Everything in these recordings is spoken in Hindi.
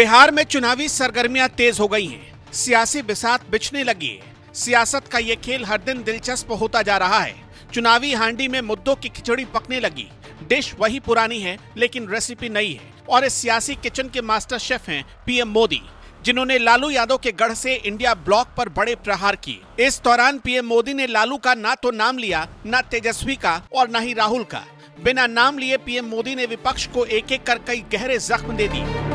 बिहार में चुनावी सरगर्मियां तेज हो गई हैं। सियासी बिसात बिछने लगी है। सियासत का ये खेल हर दिन दिलचस्प होता जा रहा है। चुनावी हांडी में मुद्दों की खिचड़ी पकने लगी। डिश वही पुरानी है लेकिन रेसिपी नई है और इस सियासी किचन के मास्टर शेफ हैं पीएम मोदी, जिन्होंने लालू यादव के गढ़ से इंडिया ब्लॉक पर बड़े प्रहार किए। इस दौरान पीएम मोदी ने लालू का ना तो नाम लिया, ना तेजस्वी का और न ही राहुल का। बिना नाम लिए पीएम मोदी ने विपक्ष को एक एक कर कई गहरे जख्म दे दिए।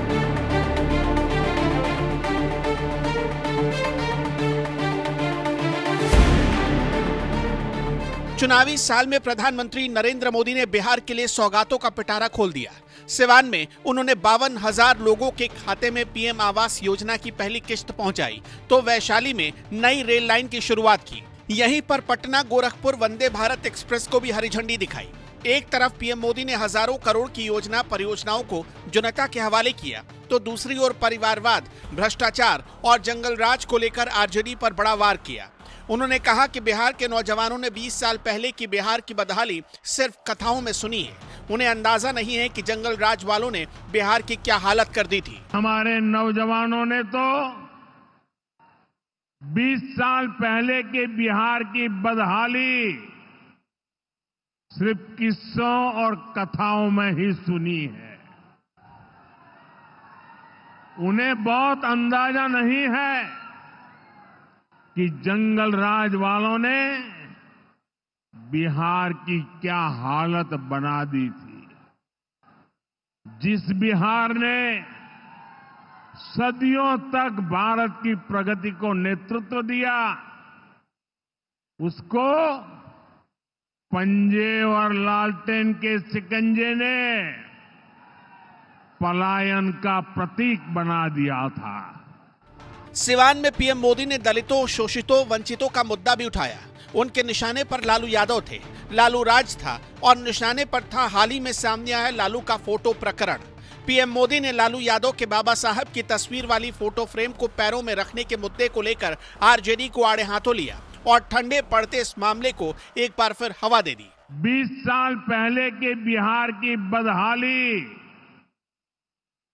चुनावी साल में प्रधानमंत्री नरेंद्र मोदी ने बिहार के लिए सौगातों का पिटारा खोल दिया। सिवान में उन्होंने 52,000 लोगों के खाते में पीएम आवास योजना की पहली किश्त पहुंचाई, तो वैशाली में नई रेल लाइन की शुरुआत की। यहीं पर पटना गोरखपुर वंदे भारत एक्सप्रेस को भी हरी झंडी दिखाई। एक तरफ पीएम मोदी ने हजारों करोड़ की योजना परियोजनाओं को जनता के हवाले किया, तो दूसरी ओर परिवारवाद, भ्रष्टाचार और जंगल राज को लेकर आरजेडी पर बड़ा वार किया। उन्होंने कहा कि बिहार के नौजवानों ने 20 साल पहले की बिहार की बदहाली सिर्फ कथाओं में सुनी है। उन्हें अंदाजा नहीं है कि जंगल राज वालों ने बिहार की क्या हालत कर दी थी। हमारे नौजवानों ने तो 20 साल पहले के बिहार की बदहाली सिर्फ किस्सों और कथाओं में ही सुनी है। उन्हें बहुत अंदाजा नहीं है कि जंगल राज वालों ने बिहार की क्या हालत बना दी थी। जिस बिहार ने सदियों तक भारत की प्रगति को नेतृत्व दिया, उसको पंजे और लालटेन के शिकंजे ने पलायन का प्रतीक बना दिया था। सिवान में पीएम मोदी ने दलितों, शोषितों, वंचितों का मुद्दा भी उठाया। उनके निशाने पर लालू यादव थे, लालू राज था और निशाने पर था हाल ही में सामने आया लालू का फोटो प्रकरण। पीएम मोदी ने लालू यादव के बाबा साहब की तस्वीर वाली फोटो फ्रेम को पैरों में रखने के मुद्दे को लेकर आरजेडी को आड़े हाथों लिया और ठंडे पड़ते इस मामले को एक बार फिर हवा दे दी। 20 साल पहले के बिहार की बदहाली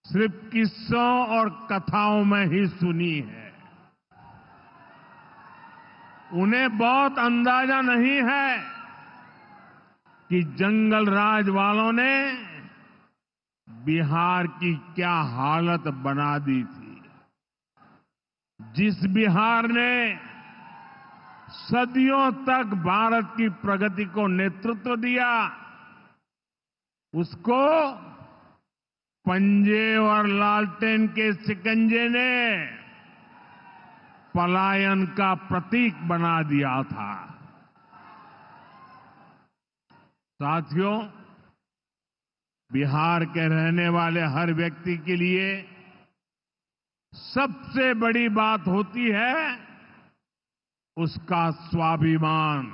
सिर्फ किस्सों और कथाओं में ही सुनी है। उन्हें बहुत अंदाजा नहीं है कि जंगल राज वालों ने बिहार की क्या हालत बना दी थी। जिस बिहार ने सदियों तक भारत की प्रगति को नेतृत्व दिया, उसको पंजे और लालटेन के शिकंजे ने पलायन का प्रतीक बना दिया था। साथियों, बिहार के रहने वाले हर व्यक्ति के लिए सबसे बड़ी बात होती है उसका स्वाभिमान।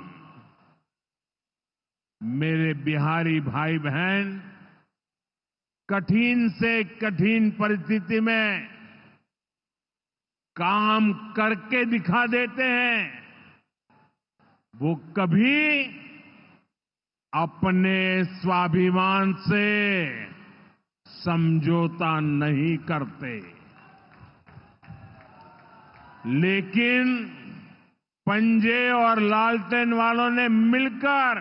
मेरे बिहारी भाई बहन कठिन से कठिन परिस्थिति में काम करके दिखा देते हैं। वो कभी अपने स्वाभिमान से समझौता नहीं करते, लेकिन पंजे और लालटेन वालों ने मिलकर,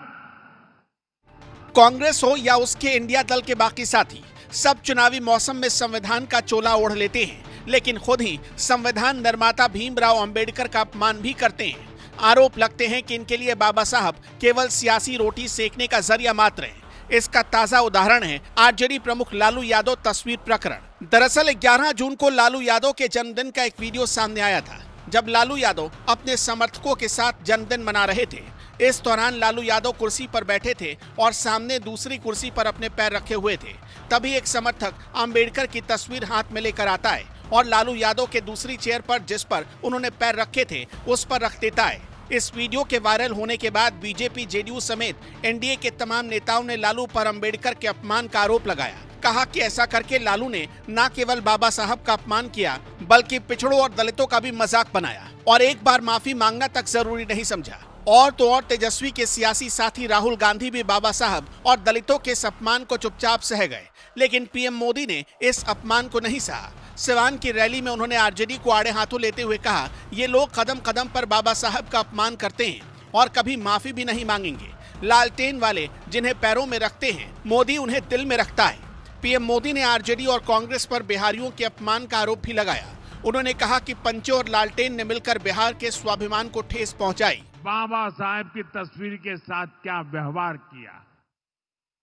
कांग्रेस हो या उसके इंडिया दल के बाकी साथी, सब चुनावी मौसम में संविधान का चोला ओढ़ लेते हैं, लेकिन खुद ही संविधान निर्माता भीमराव अंबेडकर का अपमान भी करते हैं। आरोप लगते हैं कि इनके लिए बाबा साहब केवल सियासी रोटी सेकने का जरिया मात्र है। इसका ताजा उदाहरण है आरजेडी प्रमुख लालू यादव तस्वीर प्रकरण। दरअसल 11 जून को लालू यादव के जन्मदिन का एक वीडियो सामने आया था, जब लालू यादव अपने समर्थकों के साथ जन्मदिन मना रहे थे। इस दौरान लालू यादव कुर्सी पर बैठे थे और सामने दूसरी कुर्सी पर अपने पैर रखे हुए थे। तभी एक समर्थक अंबेडकर की तस्वीर हाथ में लेकर आता है और लालू यादव के दूसरी चेयर पर, जिस पर उन्होंने पैर रखे थे, उस पर रख देता है। इस वीडियो के वायरल होने के बाद बीजेपी, जेडीयू समेत एनडीए के तमाम नेताओं ने लालू पर अंबेडकर के अपमान का आरोप लगाया। कहा कि ऐसा करके लालू ने न केवल बाबा साहब का अपमान किया, बल्कि पिछड़ों और दलितों का भी मजाक बनाया और एक बार माफी मांगना तक जरूरी नहीं समझा। और तो और तेजस्वी के सियासी साथी राहुल गांधी भी बाबा साहब और दलितों के इस अपमान को चुपचाप सह गए, लेकिन पीएम मोदी ने इस अपमान को नहीं सहा। सिवान की रैली में उन्होंने आरजेडी को आड़े हाथों लेते हुए कहा, ये लोग कदम कदम पर बाबा साहब का अपमान करते हैं और कभी माफी भी नहीं मांगेंगे। लालटेन वाले जिन्हें पैरों में रखते हैं, मोदी उन्हें दिल में रखता है। पीएम मोदी ने आरजेडी और कांग्रेस पर बिहारियों के अपमान का आरोप भी लगाया। उन्होंने कहा कि पंचे और लालटेन ने मिलकर बिहार के स्वाभिमान को ठेस पहुंचाई। बाबा साहब की तस्वीर के साथ क्या व्यवहार किया,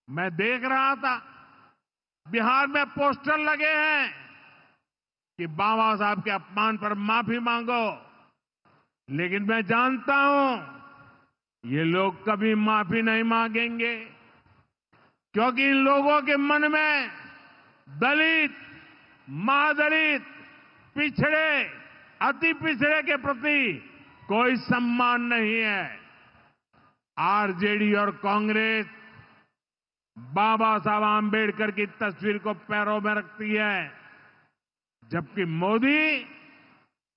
मैं देख रहा था। बिहार में पोस्टर लगे हैं कि बाबा साहब के अपमान पर माफी मांगो, लेकिन मैं जानता हूं ये लोग कभी माफी नहीं मांगेंगे, क्योंकि इन लोगों के मन में दलित, महादलित, पिछड़े, अति पिछड़े के प्रति कोई सम्मान नहीं है। आरजेडी और कांग्रेस बाबा साहब आंबेडकर की तस्वीर को पैरों में रखती है, जबकि मोदी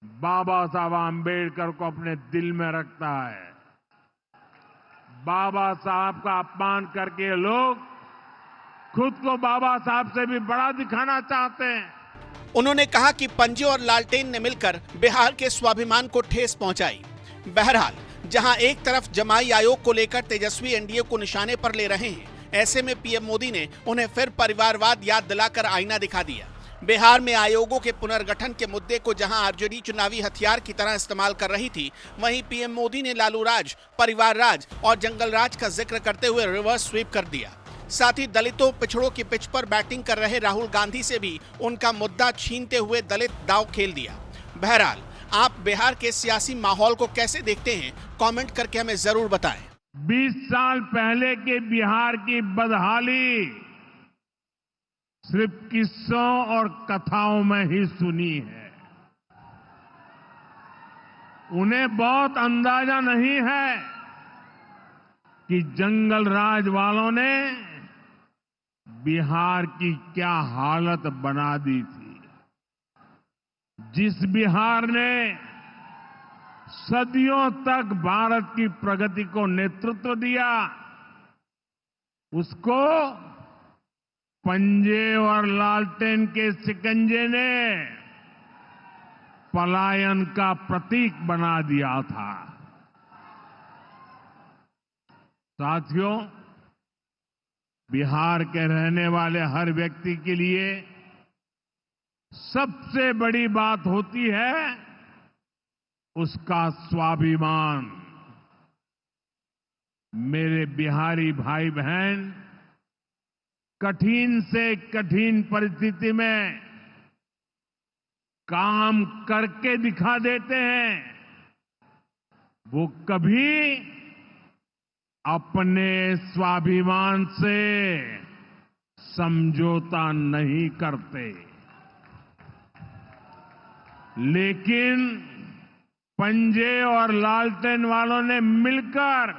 बाबा साहब आंबेडकर को अपने दिल में रखता है। बाबा साहब का अपमान करके लोग खुद को बाबा साहब से भी बड़ा दिखाना चाहते हैं। उन्होंने कहा कि पंजे और लालटेन ने मिलकर बिहार के स्वाभिमान को ठेस पहुंचाई। बहरहाल, जहां एक तरफ जमाई आयोग को लेकर तेजस्वी एनडीए को निशाने पर ले रहे हैं, ऐसे में पीएम मोदी ने उन्हें फिर परिवारवाद याद दिलाकर आईना दिखा दिया। बिहार में आयोगों के पुनर्गठन के मुद्दे को जहां आरजेडी चुनावी हथियार की तरह इस्तेमाल कर रही थी, वहीं पीएम मोदी ने लालू राज, परिवार राज और जंगल राज का जिक्र करते हुए रिवर्स स्वीप कर दिया। साथ ही दलितों, पिछड़ों की पिच पर बैटिंग कर रहे राहुल गांधी से भी उनका मुद्दा छीनते हुए दलित दांव खेल दिया। बहरहाल, आप बिहार के सियासी माहौल को कैसे देखते हैं, कमेंट करके हमें जरूर बताएं। 20 साल पहले के बिहार की बदहाली सिर्फ किस्सों और कथाओं में ही सुनी है। उन्हें बहुत अंदाजा नहीं है कि जंगल राज वालों ने बिहार की क्या हालत बना दी थी। जिस बिहार ने सदियों तक भारत की प्रगति को नेतृत्व दिया, उसको पंजे और लालटेन के शिकंजे ने पलायन का प्रतीक बना दिया था। साथियों, बिहार के रहने वाले हर व्यक्ति के लिए सबसे बड़ी बात होती है उसका स्वाभिमान। मेरे बिहारी भाई बहन कठिन से कठिन परिस्थिति में काम करके दिखा देते हैं। वो कभी अपने स्वाभिमान से समझौता नहीं करते, लेकिन पंजे और लालटेन वालों ने मिलकर